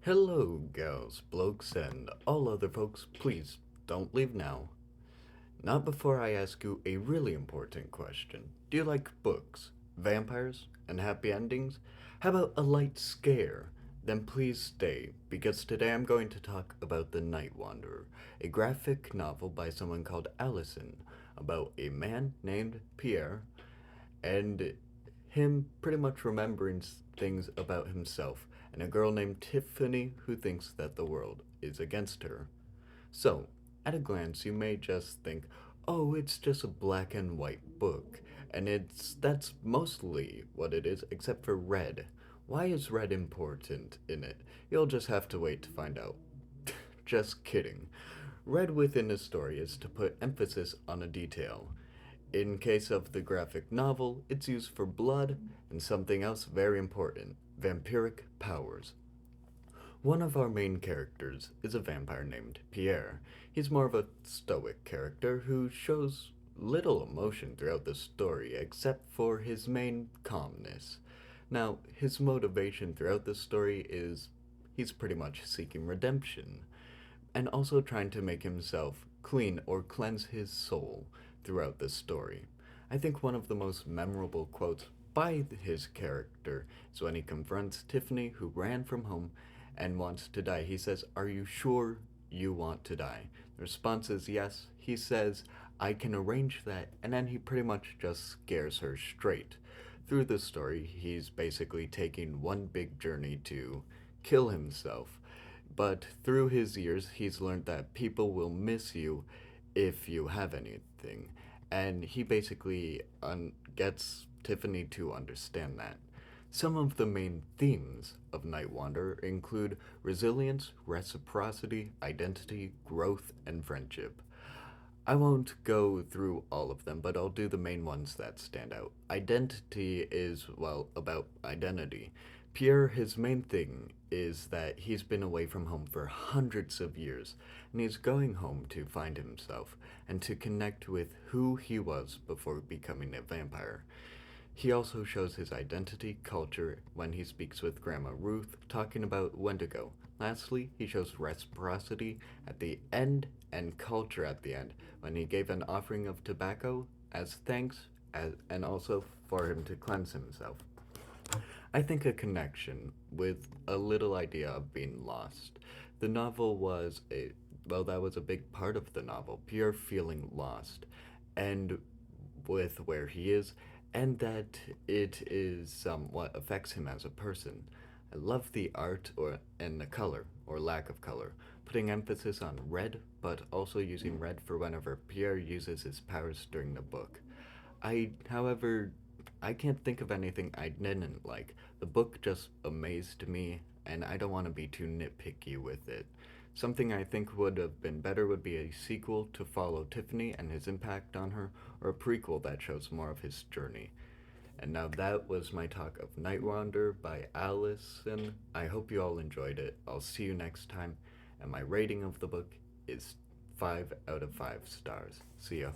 Hello, gals, blokes, and all other folks. Please don't leave now. Not before I ask you a really important question. Do you like books, vampires, and happy endings? How about a light scare? Then please stay, because today I'm going to talk about The Night Wanderer, a graphic novel by someone called Allison, about a man named Pierre and him pretty much remembering things about himself, and a girl named Tiffany who thinks that the world is against her. So, at a glance, you may just think, oh, it's just a black and white book, and that's mostly what it is, except for red. Why is red important in it? You'll just have to wait to find out. Just kidding. Red within a story is to put emphasis on a detail. In case of the graphic novel, it's used for blood and something else very important, vampiric powers. One of our main characters is a vampire named Pierre. He's more of a stoic character who shows little emotion throughout the story except for his main calmness. Now, his motivation throughout the story is he's pretty much seeking redemption and also trying to make himself clean or cleanse his soul throughout the story. I think one of the most memorable quotes by his character is when he confronts Tiffany, who ran from home and wants to die. He says, "Are you sure you want to die?" The response is yes. He says, "I can arrange that," and then he pretty much just scares her straight. Through the story, he's basically taking one big journey to kill himself, but through his years, he's learned that people will miss you if you have anything. And he basically gets Tiffany to understand that. Some of the main themes of Night Wanderer include resilience, reciprocity, identity, growth, and friendship. I won't go through all of them, but I'll do the main ones that stand out. Identity is, well, about identity. Pierre, his main thing is that he's been away from home for hundreds of years, and he's going home to find himself and to connect with who he was before becoming a vampire. He also shows his identity, culture, when he speaks with Grandma Ruth, talking about Wendigo. Lastly, he shows reciprocity at the end and culture at the end, when he gave an offering of tobacco as thanks and also for him to cleanse himself. I think a connection with a little idea of being lost. The novel was a well, that was a big part of the novel, pure feeling lost, and with where he is, and that it is what affects him as a person. I love the art or and the color or lack of color, putting emphasis on red, but also using red for whenever Pierre uses his powers during the book. However, I can't think of anything I didn't like. The book just amazed me, and I don't want to be too nitpicky with it. Something I think would have been better would be a sequel to follow Tiffany and his impact on her, or a prequel that shows more of his journey. And now that was my talk of Night Wanderer by Allison. I hope you all enjoyed it. I'll see you next time, and my rating of the book is 5 out of 5 stars. See ya.